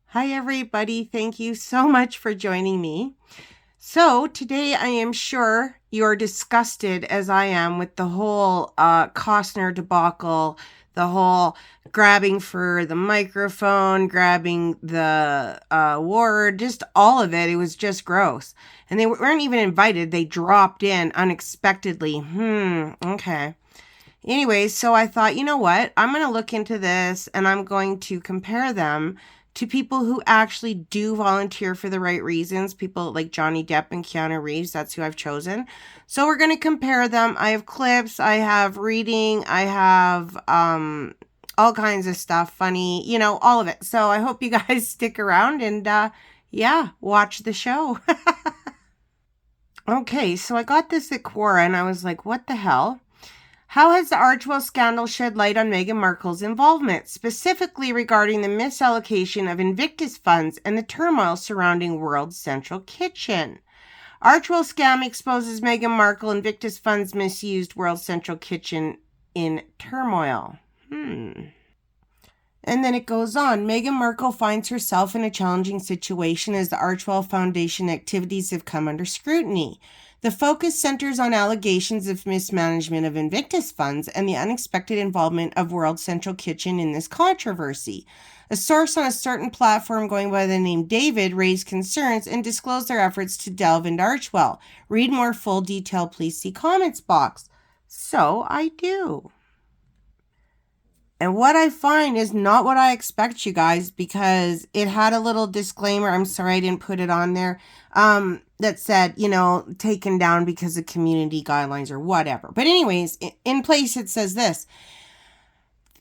Hi everybody, thank you so much for joining me. So today I am sure you're disgusted as I am with the whole Costner debacle, the whole grabbing for the microphone, grabbing the ward, just all of it. It was just gross. And they weren't even invited. They dropped in unexpectedly. Okay. Anyways, so I thought, you know what? I'm going to look into this and I'm going to compare them to people who actually do volunteer for the right reasons, people like Johnny Depp and Keanu Reeves. That's who I've chosen. So we're going to compare them. I have clips, I have reading, I have all kinds of stuff, funny, you know, all of it. So I hope you guys stick around and yeah, watch the show. Okay, so I got this at Quora and I was like, what the hell? How has the Archwell scandal shed light on Meghan Markle's involvement, specifically regarding the misallocation of Invictus funds and the turmoil surrounding World Central Kitchen? Archwell scam exposes Meghan Markle, Invictus funds misused, World Central Kitchen in turmoil. And then it goes on. Meghan Markle finds herself in a challenging situation as the Archwell Foundation activities have come under scrutiny. The focus centers on allegations of mismanagement of Invictus funds and the unexpected involvement of World Central Kitchen in this controversy. A source on a certain platform going by the name David raised concerns and disclosed their efforts to delve into Archwell. Read more full detail, please see comments box. So I do. And what I find is not what I expect, you guys, because it had a little disclaimer. I'm sorry I didn't put it on there. That said, you know, taken down because of community guidelines or whatever. But anyways, in place it says this.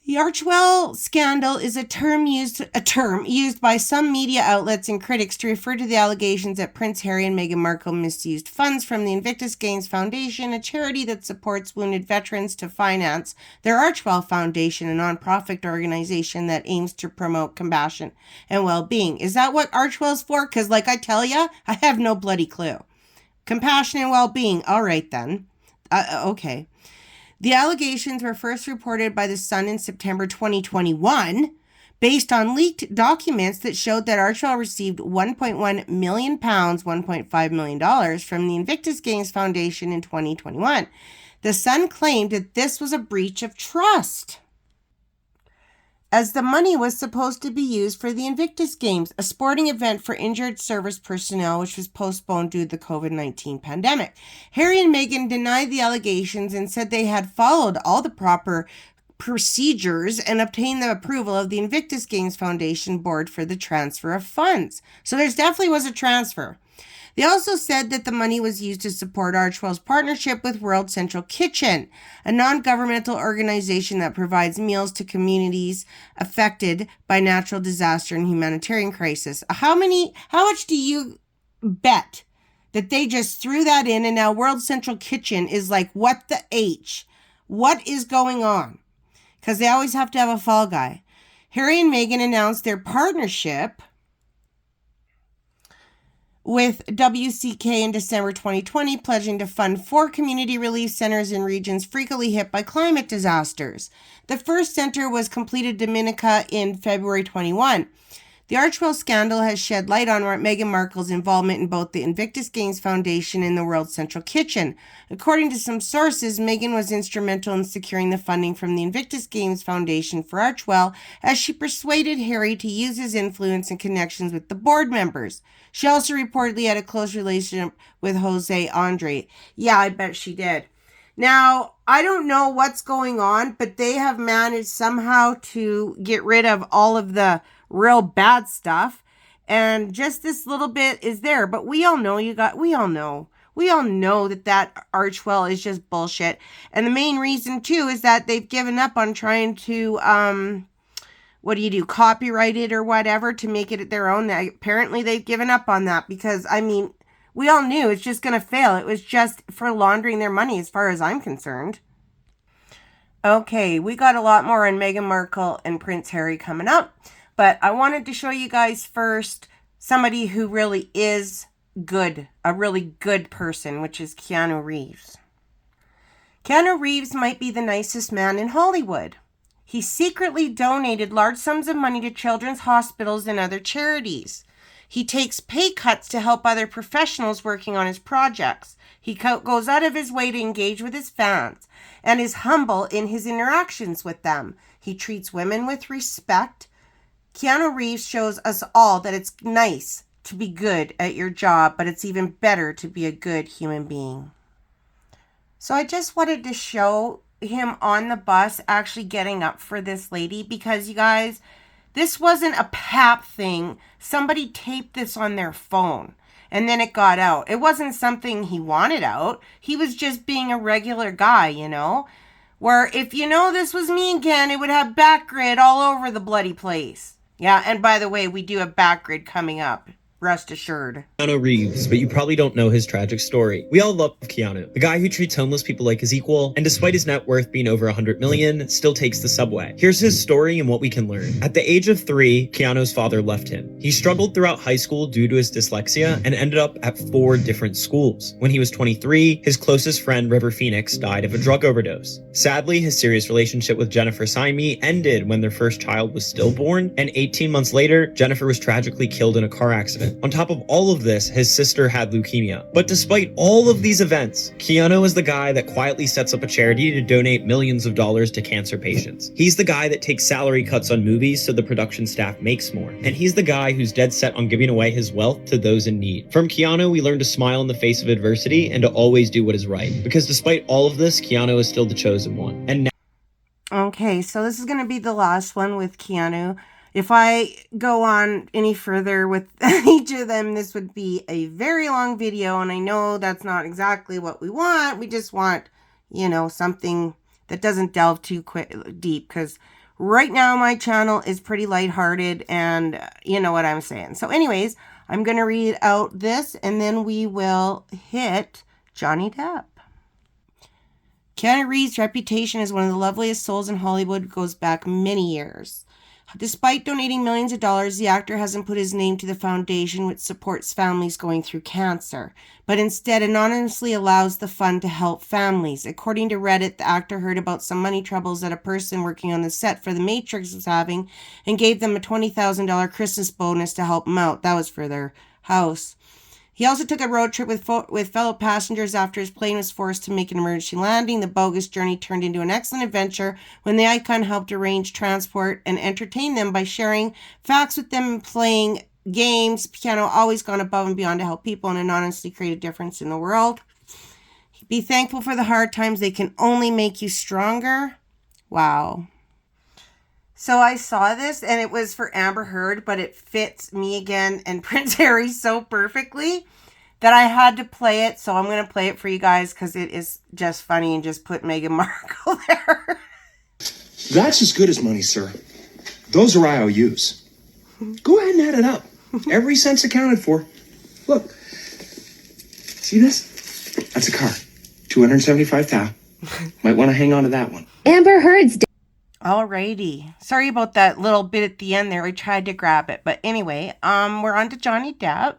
The Archwell scandal is a term used by some media outlets and critics to refer to the allegations that Prince Harry and Meghan Markle misused funds from the Invictus Games Foundation, a charity that supports wounded veterans, to finance their Archwell Foundation, a nonprofit organization that aims to promote compassion and well-being. Is that what Archwell's for? Because like I tell ya, I have no bloody clue. Compassion and well-being. All right then. Okay. The allegations were first reported by The Sun in September 2021, based on leaked documents that showed that Archwell received £1.1 million, $1.5 million from the Invictus Games Foundation in 2021. The Sun claimed that this was a breach of trust, as the money was supposed to be used for the Invictus Games, a sporting event for injured service personnel, which was postponed due to the COVID-19 pandemic. Harry and Meghan denied the allegations and said they had followed all the proper procedures and obtained the approval of the Invictus Games Foundation board for the transfer of funds. So there definitely was a transfer. They also said that the money was used to support Archwell's partnership with World Central Kitchen, a non-governmental organization that provides meals to communities affected by natural disaster and humanitarian crisis. How much do you bet that they just threw that in and now World Central Kitchen is like, what the H? What is going on? Because they always have to have a fall guy. Harry and Meghan announced their partnership with WCK in December 2020, pledging to fund 4 community relief centers in regions frequently hit by climate disasters. The first center was completed Dominica in February 21. The Archwell scandal has shed light on Meghan Markle's involvement in both the Invictus Games Foundation and the World Central Kitchen. According to some sources, Meghan was instrumental in securing the funding from the Invictus Games Foundation for Archwell, as she persuaded Harry to use his influence and connections with the board members. She also reportedly had a close relationship with Jose Andre. Yeah, I bet she did. Now, I don't know what's going on, but they have managed somehow to get rid of all of the real bad stuff, and just this little bit is there. But we all know that Archwell is just bullshit. And the main reason too is that they've given up on trying to copyright it or whatever to make it their own. Apparently they've given up on that because, I mean, we all knew it's just going to fail. It was just for laundering their money as far as I'm concerned. Okay, we got a lot more on Meghan Markle and Prince Harry coming up. But I wanted to show you guys first somebody who really is good, a really good person, which is Keanu Reeves. Keanu Reeves might be the nicest man in Hollywood. He secretly donated large sums of money to children's hospitals and other charities. He takes pay cuts to help other professionals working on his projects. He goes out of his way to engage with his fans and is humble in his interactions with them. He treats women with respect. Keanu Reeves shows us all that it's nice to be good at your job, but it's even better to be a good human being. So I just wanted to show him on the bus actually getting up for this lady, because you guys, this wasn't a pap thing. Somebody taped this on their phone and then it got out. It wasn't something he wanted out. He was just being a regular guy, you know, where if you know this was me again, it would have back grid all over the bloody place. Yeah, and by the way, we do have back grid coming up. Rest assured. Keanu Reeves, but you probably don't know his tragic story. We all love Keanu, the guy who treats homeless people like his equal, and despite his net worth being over 100 million, still takes the subway. Here's his story and what we can learn. At the age of 3, Keanu's father left him. He struggled throughout high school due to his dyslexia and ended up at 4 different schools. When he was 23, his closest friend, River Phoenix, died of a drug overdose. Sadly, his serious relationship with Jennifer Syme ended when their first child was stillborn, and 18 months later, Jennifer was tragically killed in a car accident. On top of all of this, his sister had leukemia. But despite all of these events, Keanu is the guy that quietly sets up a charity to donate millions of dollars to cancer patients. He's the guy that takes salary cuts on movies so the production staff makes more. And he's the guy who's dead set on giving away his wealth to those in need. From Keanu, we learn to smile in the face of adversity and to always do what is right. Because despite all of this, Keanu is still the chosen one. And now okay, so this is going to be the last one with Keanu. If I go on any further with each of them, this would be a very long video, and I know that's not exactly what we want. We just want, you know, something that doesn't delve too deep, because right now my channel is pretty lighthearted, and you know what I'm saying. So anyways, I'm going to read out this, and then we will hit Johnny Depp. Keanu Reeves' reputation as one of the loveliest souls in Hollywood goes back many years. Despite donating millions of dollars, the actor hasn't put his name to the foundation which supports families going through cancer, but instead anonymously allows the fund to help families. According to Reddit, the actor heard about some money troubles that a person working on the set for The Matrix was having and gave them a $20,000 Christmas bonus to help them out. That was for their house. He also took a road trip with fellow passengers after his plane was forced to make an emergency landing. The bogus journey turned into an excellent adventure when the icon helped arrange transport and entertain them by sharing facts with them and playing games. Keanu always gone above and beyond to help people and anonymously create a difference in the world. Be thankful for the hard times. They can only make you stronger. Wow. So I saw this, and it was for Amber Heard, but it fits me again and Prince Harry so perfectly that I had to play it. So I'm going to play it for you guys because it is just funny, and just put Meghan Markle there. That's as good as money, sir. Those are IOUs. Go ahead and add it up. Every cent's accounted for. Look. See this? That's a car. 275,000. Might want to hang on to that one. Amber Heard's Alrighty. Sorry about that little bit at the end there. I tried to grab it. But anyway, we're on to Johnny Depp.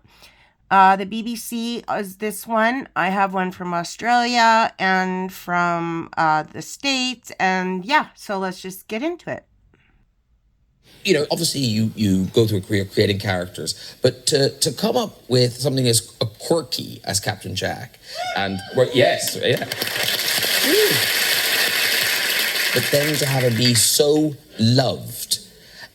The BBC is this one. I have one from Australia and from the States. And yeah, so let's just get into it. You know, obviously you go through a career creating characters, but to come up with something as quirky as Captain Jack, and yes, yeah. But then to have it be so loved.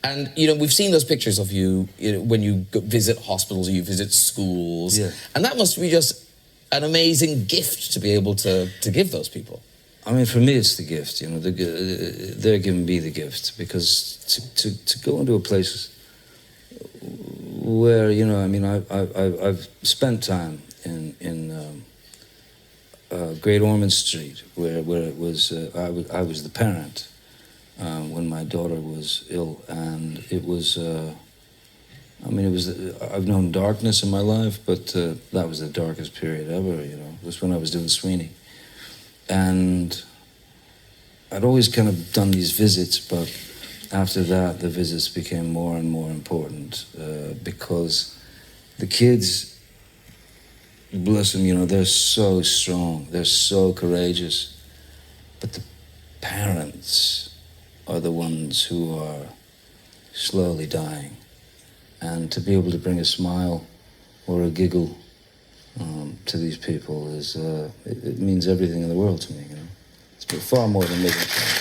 And, you know, we've seen those pictures of you, when you visit hospitals or you visit schools. Yeah. And that must be just an amazing gift to be able to give those people. I mean, for me, it's the gift, you know, they're giving me the gift, because to go into a place where, you know, I mean, I've spent time in Great Ormond Street, where it was, I was the parent when my daughter was ill, and it was, I mean, it was, I've known darkness in my life, but that was the darkest period ever, you know. It was when I was doing Sweeney. And I'd always kind of done these visits, but after that, the visits became more and more important, because the kids, bless them, you know, they're so strong, they're so courageous, but the parents are the ones who are slowly dying. And to be able to bring a smile or a giggle to these people is, it means everything in the world to me, you know. It's far more than making fun.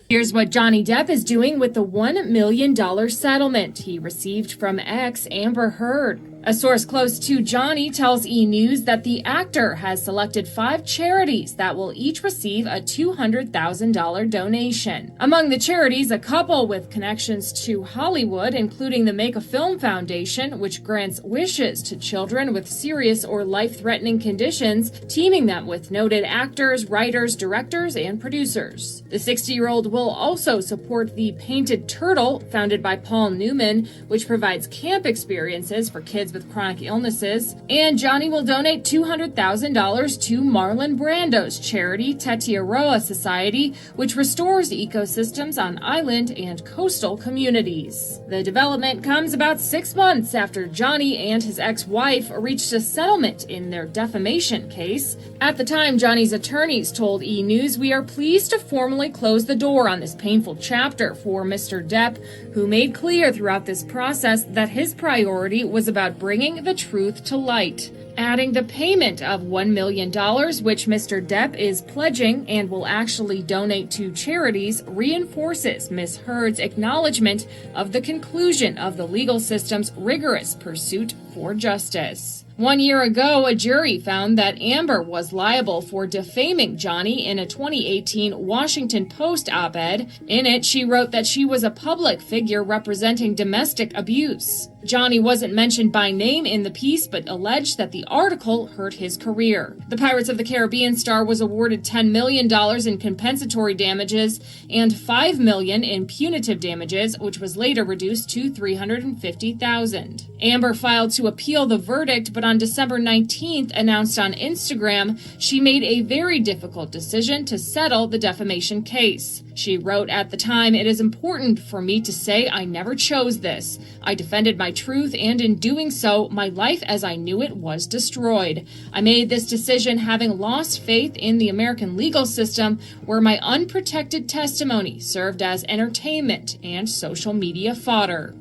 Here's what Johnny Depp is doing with the $1 million settlement he received from ex Amber Heard. A source close to Johnny tells E! News that the actor has selected 5 charities that will each receive a $200,000 donation. Among the charities, a couple with connections to Hollywood, including the Make a Film Foundation, which grants wishes to children with serious or life-threatening conditions, teaming them with noted actors, writers, directors, and producers. The 60-year-old will also support the Painted Turtle, founded by Paul Newman, which provides camp experiences for kids with chronic illnesses, and Johnny will donate $200,000 to Marlon Brando's charity Tetiaroa Society, which restores ecosystems on island and coastal communities. The development comes about 6 months after Johnny and his ex-wife reached a settlement in their defamation case. At the time, Johnny's attorneys told E! News, "We are pleased to formally close the door on this painful chapter for Mr. Depp, who made clear throughout this process that his priority was about bringing the truth to light." Adding the payment of $1 million, which Mr. Depp is pledging and will actually donate to charities, reinforces Ms. Heard's acknowledgement of the conclusion of the legal system's rigorous pursuit for justice. 1 year ago, a jury found that Amber was liable for defaming Johnny in a 2018 Washington Post op-ed. In it, she wrote that she was a public figure representing domestic abuse. Johnny wasn't mentioned by name in the piece, but alleged that the article hurt his career. The Pirates of the Caribbean star was awarded $10 million in compensatory damages and $5 million in punitive damages, which was later reduced to $350,000. Amber filed to appeal the verdict, but on December 19th announced on Instagram she made a very difficult decision to settle the defamation case. She wrote at the time, "It is important for me to say I never chose this. I defended my truth, and in doing so, my life as I knew it was destroyed. I made this decision having lost faith in the American legal system, where my unprotected testimony served as entertainment and social media fodder."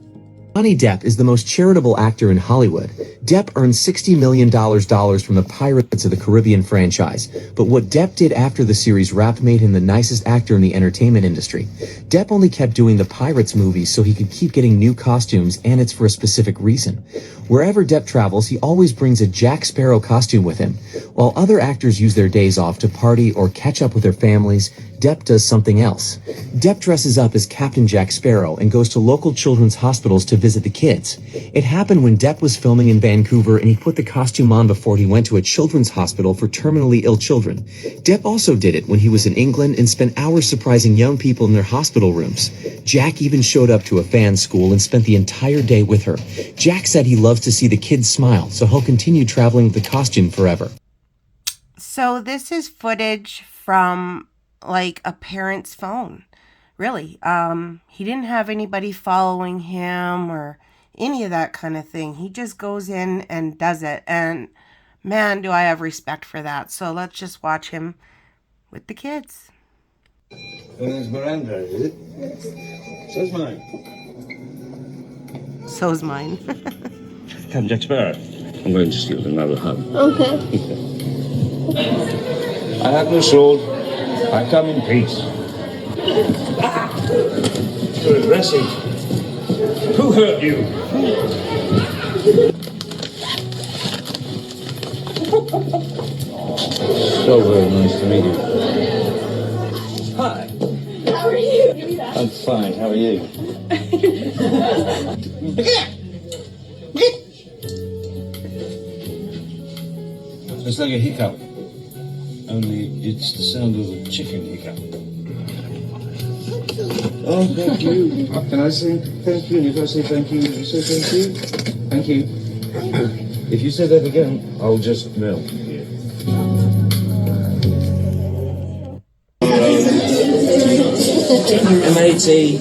Johnny Depp is the most charitable actor in Hollywood. Depp earned $60 million from the Pirates of the Caribbean franchise, but what Depp did after the series wrapped made him the nicest actor in the entertainment industry. Depp only kept doing the Pirates movies so he could keep getting new costumes, and it's for a specific reason. Wherever Depp travels, he always brings a Jack Sparrow costume with him. While other actors use their days off to party or catch up with their families, Depp does something else. Depp dresses up as Captain Jack Sparrow and goes to local children's hospitals to visit the kids. It happened when Depp was filming in Vancouver, and he put the costume on before he went to a children's hospital for terminally ill children. Depp also did it when he was in England and spent hours surprising young people in their hospital rooms. Jack even showed up to a fan school and spent the entire day with her. Jack said he loves to see the kids smile, so he'll continue traveling with the costume forever. So this is footage from like a parent's phone. Really. He didn't have anybody following him or any of that kind of thing. He just goes in and does it. And man, do I have respect for that. So let's just watch him with the kids. Your name's Miranda, is it? Yes. So's mine. So's mine. Captain Jack Sparrow. I'm going to steal another hug. Okay. I have no sword. I come in peace. Ah! You're aggressive. Who hurt you? So very nice to meet you. Hi. How are you? I'm fine. How are you? It's like a hiccup. Only it's the sound of a chicken hiccup. Oh, thank you. Can I say thank you? And if I say thank you, you say thank you? Thank you. If you say that again, I'll just melt. M-A-T-T.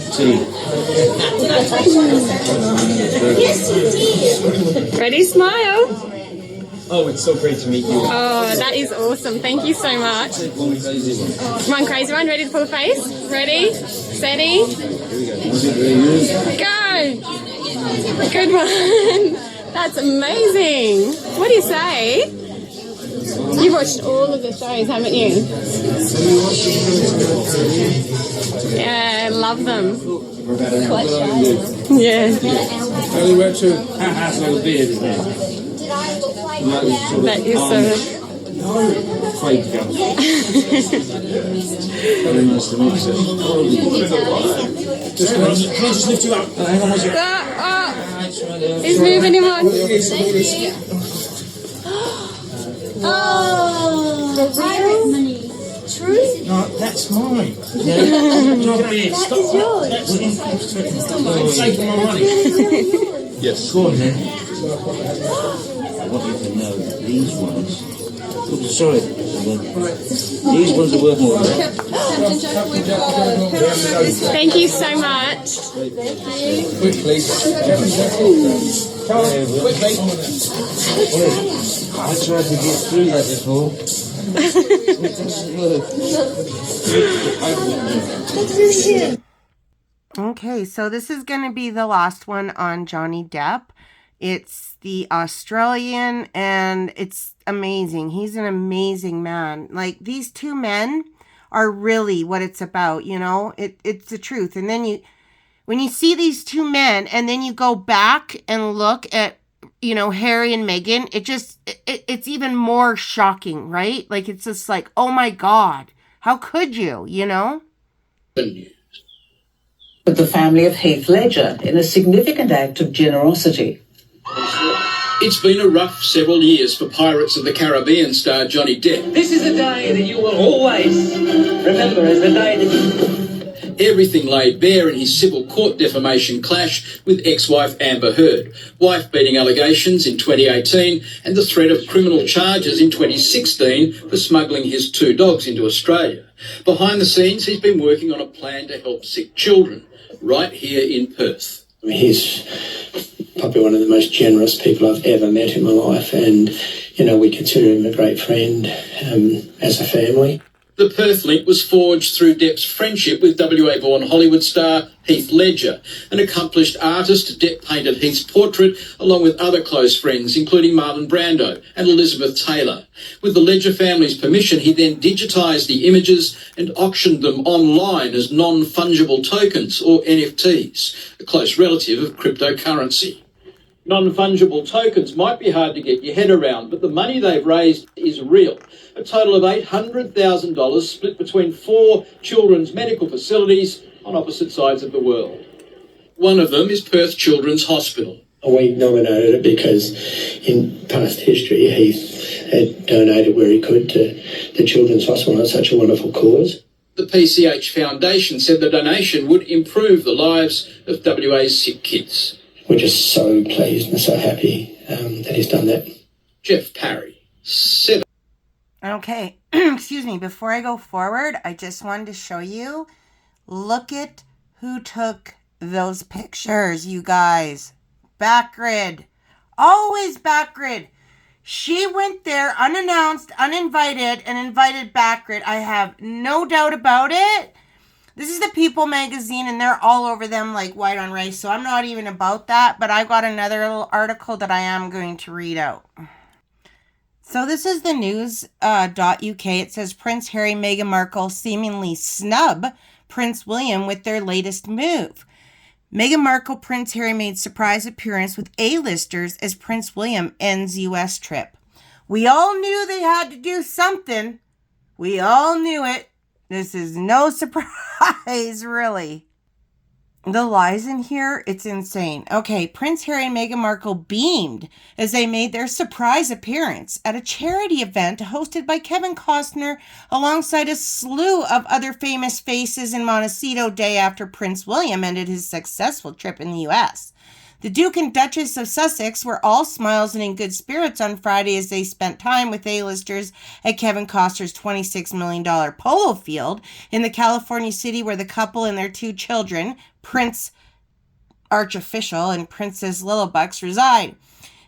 Ready, smile. Oh, it's so great to meet you. Oh, that is awesome. Thank you so much. Come on, crazy one. Ready to pull a face? Ready, steady, go. Good one. That's amazing. What do you say? You've watched all of the shows, haven't you? Yeah, love them. Yeah. Only went to has no beard, isn't it? That is so. Very nice to meet you. Can I just lift you up? Hang on, He's moving him on. Oh, the pirate money. True? No, that's mine. Stop. That's yours. I'm taking my money. Yes. Go on then. I want you to know that these ones. Oops, sorry. These ones are worth more than that. Thank you so much. Quickly. I tried to get through that before. Okay, so this is going to be the last one on Johnny Depp. It's the Australian, and it's amazing. He's an amazing man. Like, these two men are really what it's about, you know? It's the truth. And then when you see these two men, and then you go back and look at, you know, Harry and Meghan, it's even more shocking, right? Like, it's just like, oh my God, how could you, you know? With the family of Heath Ledger in a significant act of generosity. It's been a rough several years for Pirates of the Caribbean star Johnny Depp. This is a day that you will always remember as the day that Everything laid bare in his civil court defamation clash with ex-wife Amber Heard, wife-beating allegations in 2018 and the threat of criminal charges in 2016 for smuggling his 2 dogs into Australia. Behind the scenes, he's been working on a plan to help sick children right here in Perth. He's probably one of the most generous people I've ever met in my life, and, you know, we consider him a great friend as a family. The Perth link was forged through Depp's friendship with WA-born Hollywood star Heath Ledger, an accomplished artist. Depp painted Heath's portrait along with other close friends, including Marlon Brando and Elizabeth Taylor. With the Ledger family's permission, he then digitised the images and auctioned them online as non-fungible tokens, or NFTs, a close relative of cryptocurrency. Non-fungible tokens might be hard to get your head around, but the money they've raised is real. A total of $800,000 split between 4 children's medical facilities on opposite sides of the world. One of them is Perth Children's Hospital. We nominated it because in past history, Heath had donated where he could to the Children's Hospital. It's such a wonderful cause. The PCH Foundation said the donation would improve the lives of WA's sick kids. We're just so pleased and so happy that he's done that. Jeff Parry, 7. Okay, excuse me. Before I go forward, I just wanted to show you. Look at who took those pictures, you guys. Backgrid. Always Backgrid. She went there unannounced, uninvited, and invited Backgrid. I have no doubt about it. This is the People magazine, and they're all over them like white on rice, so I'm not even about that, but I got another little article that I am going to read out. So this is the news.uk. It says Prince Harry, Meghan Markle seemingly snub Prince William with their latest move. Meghan Markle, Prince Harry made surprise appearance with A-listers as Prince William ends U.S. trip. We all knew they had to do something. We all knew it. This is no surprise, really. The lies in here, it's insane. Okay, Prince Harry and Meghan Markle beamed as they made their surprise appearance at a charity event hosted by Kevin Costner alongside a slew of other famous faces in Montecito day after Prince William ended his successful trip in the U.S. The Duke and Duchess of Sussex were all smiles and in good spirits on Friday as they spent time with A-listers at Kevin Costner's $26 million polo field in the California city where the couple and their 2 children, Prince archofficial and Princess Littlebucks reside.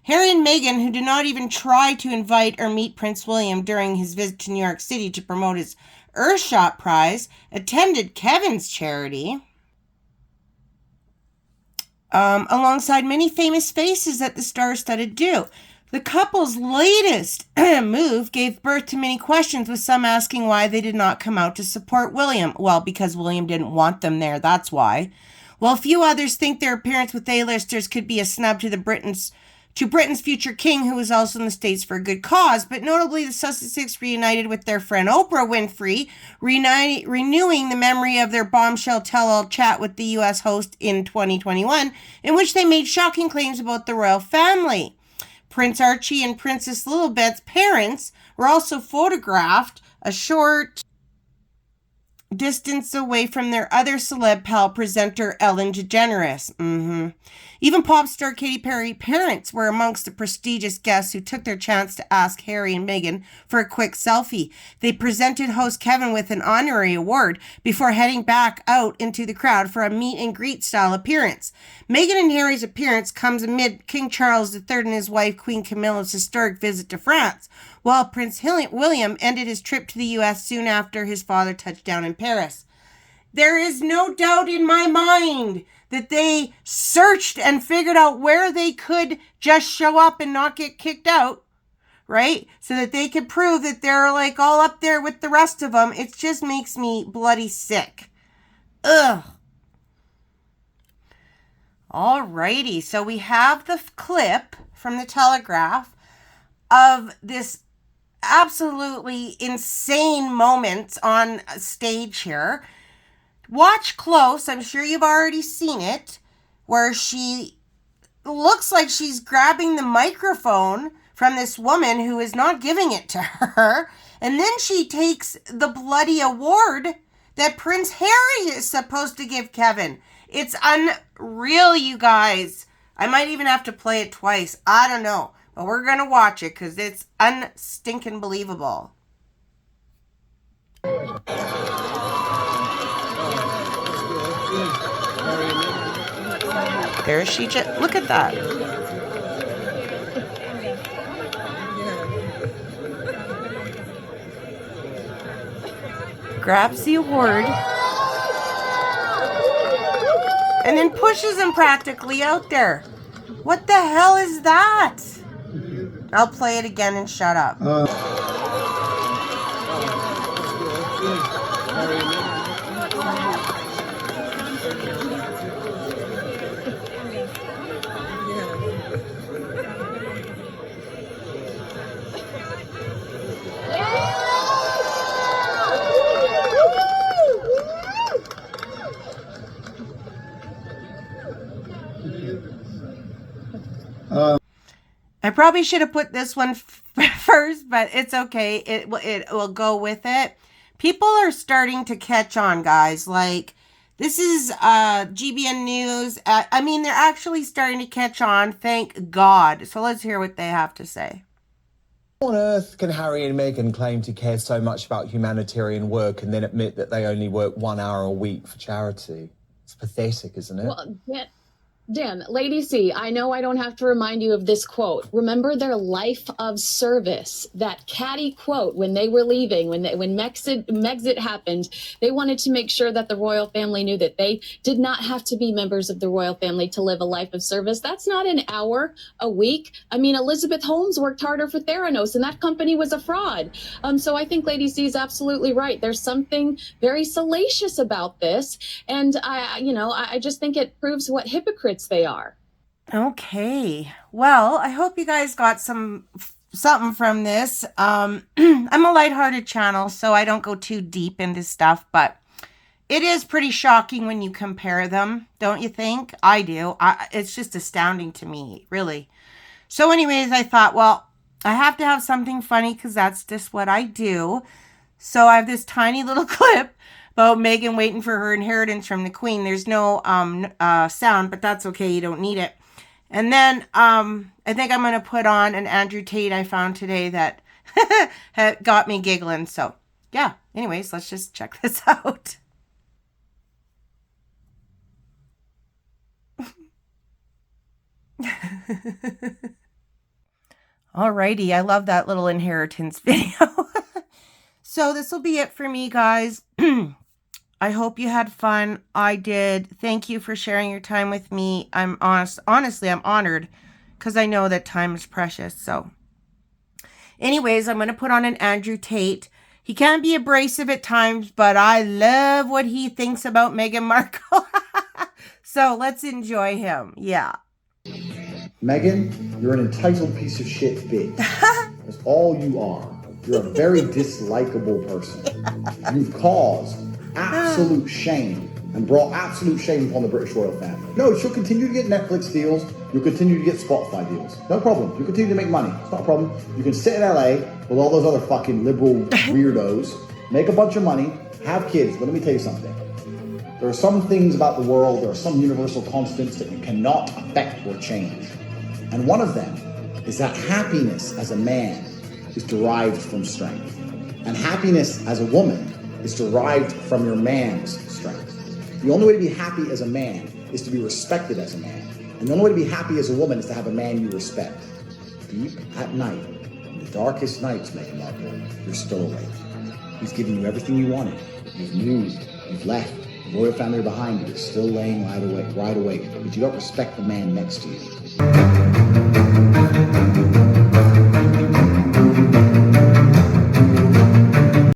Harry and Meghan, who did not even try to invite or meet Prince William during his visit to New York City to promote his Earthshot Prize, attended Kevin's charity alongside many famous faces at the star-studded do. The couple's latest move gave birth to many questions, with some asking why they did not come out to support William. Well, because William didn't want them there, that's why. While a few others think their appearance with A-listers could be a snub to Britain's future king, who is also in the States for a good cause. But notably, the Sussexes reunited with their friend Oprah Winfrey, renewing the memory of their bombshell tell-all chat with the U.S. host in 2021, in which they made shocking claims about the royal family. Prince Archie and Princess Lilibet's parents were also photographed a short distance away from their other celeb pal presenter Ellen DeGeneres. Even pop star Katy Perry's parents were amongst the prestigious guests who took their chance to ask Harry and Meghan for a quick selfie. They presented host Kevin with an honorary award before heading back out into the crowd for a meet and greet style appearance. Meghan and Harry's appearance comes amid King Charles III and his wife Queen Camilla's historic visit to France, while Prince William ended his trip to the U.S. soon after his father touched down in Paris. There is no doubt in my mind that they searched and figured out where they could just show up and not get kicked out, right? So that they could prove that they're like all up there with the rest of them. It just makes me bloody sick. Ugh. Alrighty, so we have the clip from the Telegraph of this absolutely insane moment on stage here. Watch close. I'm sure you've already seen it, where she looks like she's grabbing the microphone from this woman who is not giving it to her. And then she takes the bloody award that Prince Harry is supposed to give Kevin. It's unreal, you guys. I might even have to play it twice. I don't know. But we're going to watch it because it's unstinking believable. There she just, look at that. Grabs the award and then pushes him practically out there. What the hell is that? I'll play it again and shut up. I probably should have put this one first, but it's okay. It will go with it. People are starting to catch on, guys. Like, this is GBN News. I mean, they're actually starting to catch on. Thank God. So let's hear what they have to say. How on earth can Harry and Meghan claim to care so much about humanitarian work and then admit that they only work 1 hour a week for charity? It's pathetic, isn't it? Well, Dan, Lady C, I know I don't have to remind you of this quote. Remember their life of service, that catty quote when they were leaving, when Megxit happened, they wanted to make sure that the royal family knew that they did not have to be members of the royal family to live a life of service. That's not an hour a week. I mean, Elizabeth Holmes worked harder for Theranos, and that company was a fraud. So I think Lady C is absolutely right. There's something very salacious about this, and I just think it proves what hypocrites they are. Okay. Well, I hope you guys got something from this. I'm a lighthearted channel, so I don't go too deep into stuff, but it is pretty shocking when you compare them, don't you think? I do. It's just astounding to me, really. So anyways, I thought, well, I have to have something funny because that's just what I do. So I have this tiny little clip about Meghan waiting for her inheritance from the Queen. There's no sound, but that's okay. You don't need it. And then I think I'm going to put on an Andrew Tate I found today that got me giggling. So yeah, anyways, let's just check this out. Alrighty, I love that little inheritance video. So this will be it for me, guys. I hope you had fun. I did. Thank you for sharing your time with me. Honestly, I'm honored because I know that time is precious. So anyways, I'm going to put on an Andrew Tate. He can be abrasive at times, but I love what he thinks about Meghan Markle. So let's enjoy him. Yeah. Meghan, you're an entitled piece of shit bitch. That's all you are. You're a very dislikable person. You've caused absolute shame and brought absolute shame upon the British royal family. No, she'll continue to get Netflix deals. You'll continue to get Spotify deals. No problem. You'll continue to make money. It's not a problem. You can sit in LA with all those other fucking liberal weirdos, make a bunch of money, have kids. But let me tell you something. There are some things about the world, there are some universal constants that you cannot affect or change. And one of them is that happiness as a man is derived from strength. And happiness as a woman is derived from your man's strength. The only way to be happy as a man is to be respected as a man. And the only way to be happy as a woman is to have a man you respect. Deep at night, in the darkest nights, Meghan Markle, you're still awake. He's given you everything you wanted. You've moved, you've left. The royal family are behind you. You're still laying wide awake. But you don't respect the man next to you.